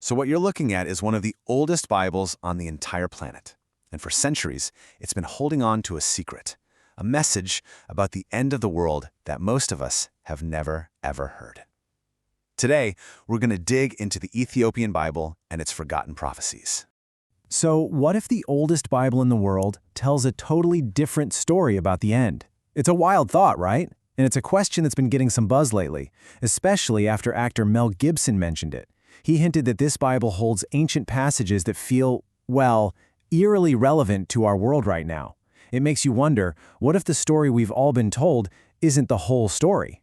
So what you're looking at is one of the oldest Bibles on the entire planet. And for centuries, it's been holding on to a secret, a message about the end of the world that most of us have never, ever heard. Today, we're going to dig into the Ethiopian Bible and its forgotten prophecies. So what if the oldest Bible in the world tells a totally different story about the end? It's a wild thought, right? And it's a question that's been getting some buzz lately, especially after actor Mel Gibson mentioned it. He hinted that this Bible holds ancient passages that feel, well, eerily relevant to our world right now. It makes you wonder, what if the story we've all been told isn't the whole story?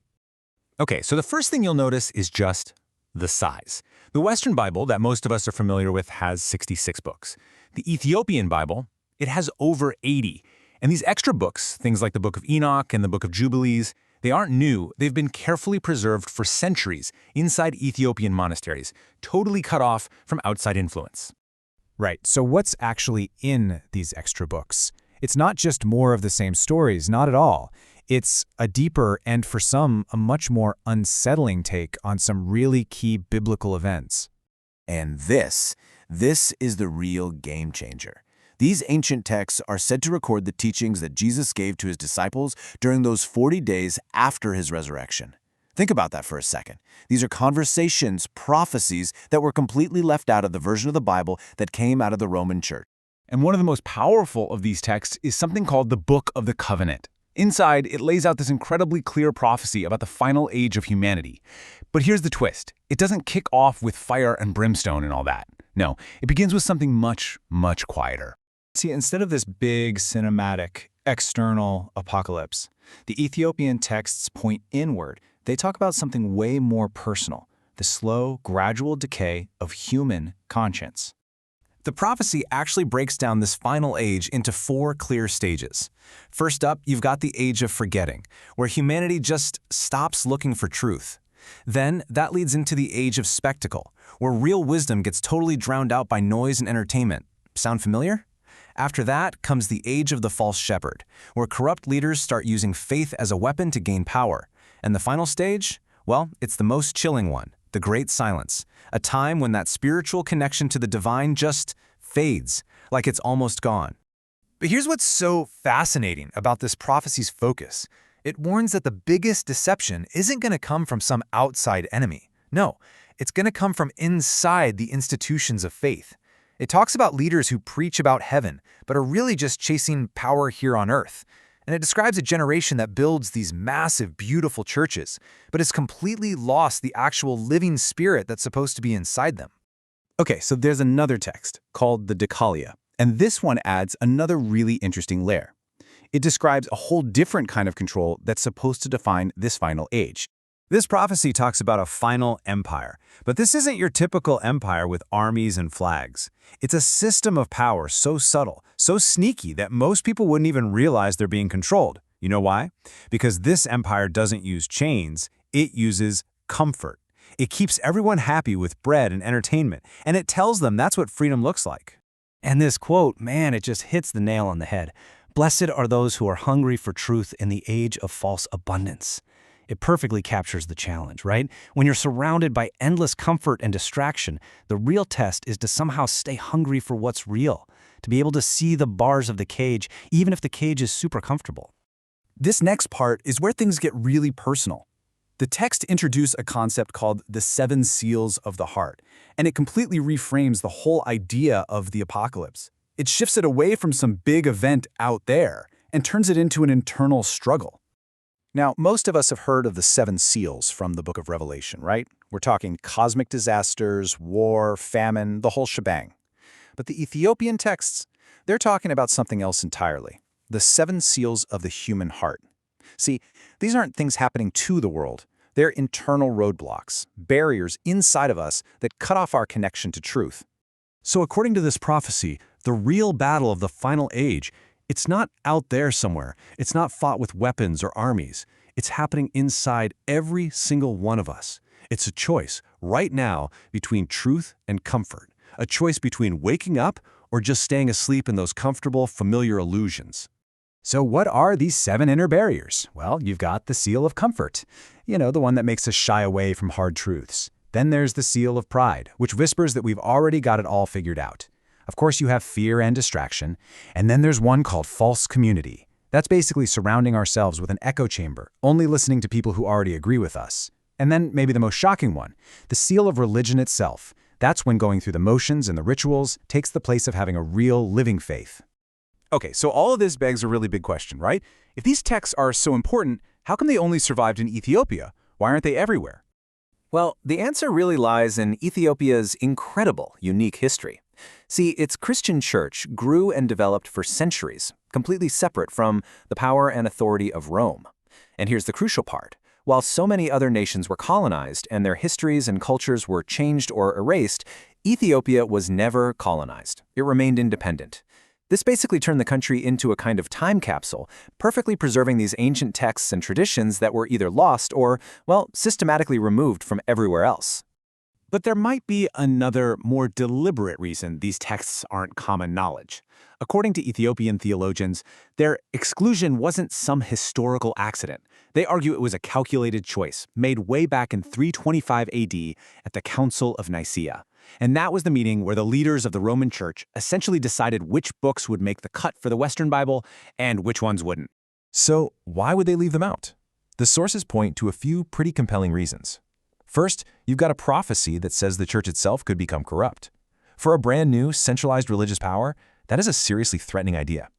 Okay, so the first thing you'll notice is just the size. The Western Bible that most of us are familiar with has 66 books. The Ethiopian Bible, it has over 80. And these extra books, things like the Book of Enoch and the Book of Jubilees, they aren't new. They've been carefully preserved for centuries inside Ethiopian monasteries, totally cut off from outside influence. Right, so what's actually in these extra books? It's not just more of the same stories, not at all. It's a deeper and, for some, a much more unsettling take on some really key biblical events. And this is the real game changer. These ancient texts are said to record the teachings that Jesus gave to his disciples during those 40 days after his resurrection. Think about that for a second. These are conversations, prophecies that were completely left out of the version of the Bible that came out of the Roman Church. And one of the most powerful of these texts is something called the Book of the Covenant. Inside, it lays out this incredibly clear prophecy about the final age of humanity. But here's the twist. It doesn't kick off with fire and brimstone and all that. No, it begins with something much, much quieter. See, instead of this big, cinematic, external apocalypse, the Ethiopian texts point inward. They talk about something way more personal, the slow, gradual decay of human conscience. The prophecy actually breaks down this final age into 4 clear stages. First up, you've got the age of forgetting, where humanity just stops looking for truth. Then, that leads into the age of spectacle, where real wisdom gets totally drowned out by noise and entertainment. Sound familiar? After that comes the age of the false shepherd, where corrupt leaders start using faith as a weapon to gain power. And the final stage? Well, it's the most chilling one, the Great Silence, a time when that spiritual connection to the divine just fades, like it's almost gone. But here's what's so fascinating about this prophecy's focus. It warns that the biggest deception isn't going to come from some outside enemy. No, it's going to come from inside the institutions of faith. It talks about leaders who preach about heaven, but are really just chasing power here on earth. And it describes a generation that builds these massive, beautiful churches, but has completely lost the actual living spirit that's supposed to be inside them. Okay, so there's another text called the Nicaea, and this one adds another really interesting layer. It describes a whole different kind of control that's supposed to define this final age. This prophecy talks about a final empire, but this isn't your typical empire with armies and flags. It's a system of power so subtle, so sneaky that most people wouldn't even realize they're being controlled. You know why? Because this empire doesn't use chains, it uses comfort. It keeps everyone happy with bread and entertainment, and it tells them that's what freedom looks like. And this quote, man, it just hits the nail on the head. Blessed are those who are hungry for truth in the age of false abundance. It perfectly captures the challenge, right? When you're surrounded by endless comfort and distraction, the real test is to somehow stay hungry for what's real, to be able to see the bars of the cage, even if the cage is super comfortable. This next part is where things get really personal. The text introduces a concept called the 7 seals of the heart, and it completely reframes the whole idea of the apocalypse. It shifts it away from some big event out there and turns it into an internal struggle. Now, most of us have heard of the 7 seals from the Book of Revelation, right? We're talking cosmic disasters, war, famine, the whole shebang. But the Ethiopian texts, they're talking about something else entirely. The 7 seals of the human heart. See, these aren't things happening to the world. They're internal roadblocks, barriers inside of us that cut off our connection to truth. So according to this prophecy, the real battle of the final age, it's not out there somewhere. It's not fought with weapons or armies. It's happening inside every single one of us. It's a choice right now between truth and comfort, a choice between waking up or just staying asleep in those comfortable, familiar illusions. So what are these 7 inner barriers? Well, you've got the seal of comfort. You know, the one that makes us shy away from hard truths. Then there's the seal of pride, which whispers that we've already got it all figured out. Of course, you have fear and distraction. And then there's one called false community. That's basically surrounding ourselves with an echo chamber, only listening to people who already agree with us. And then maybe the most shocking one, the seal of religion itself. That's when going through the motions and the rituals takes the place of having a real living faith. Okay, so all of this begs a really big question, right? If these texts are so important, how come they only survived in Ethiopia? Why aren't they everywhere? Well, the answer really lies in Ethiopia's incredible, unique history. See, its Christian church grew and developed for centuries, completely separate from the power and authority of Rome. And here's the crucial part. While so many other nations were colonized and their histories and cultures were changed or erased, Ethiopia was never colonized. It remained independent. This basically turned the country into a kind of time capsule, perfectly preserving these ancient texts and traditions that were either lost or, well, systematically removed from everywhere else. But there might be another, more deliberate reason these texts aren't common knowledge. According to Ethiopian theologians, their exclusion wasn't some historical accident. They argue it was a calculated choice, made way back in 325 AD at the Council of Nicaea. And that was the meeting where the leaders of the Roman Church essentially decided which books would make the cut for the Western Bible and which ones wouldn't. So why would they leave them out? The sources point to a few pretty compelling reasons. First, you've got a prophecy that says the church itself could become corrupt. For a brand new, centralized religious power, that is a seriously threatening idea.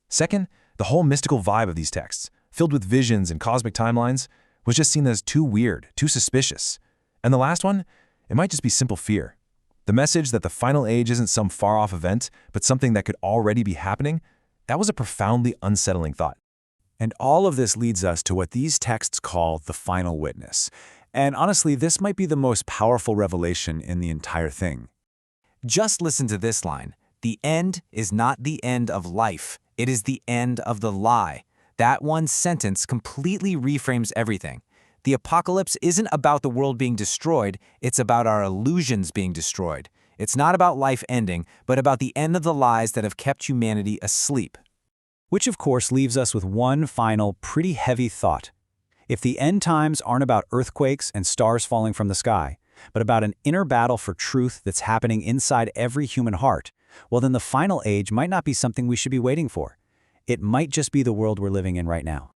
Second, the whole mystical vibe of these texts, filled with visions and cosmic timelines, was just seen as too weird, too suspicious. And the last one, it might just be simple fear. The message that the final age isn't some far-off event, but something that could already be happening, that was a profoundly unsettling thought. And all of this leads us to what these texts call the final witness. And honestly, this might be the most powerful revelation in the entire thing. Just listen to this line. The end is not the end of life. It is the end of the lie. That one sentence completely reframes everything. The apocalypse isn't about the world being destroyed, it's about our illusions being destroyed. It's not about life ending, but about the end of the lies that have kept humanity asleep. Which of course leaves us with one final, pretty heavy thought. If the end times aren't about earthquakes and stars falling from the sky, but about an inner battle for truth that's happening inside every human heart, well then the final age might not be something we should be waiting for. It might just be the world we're living in right now.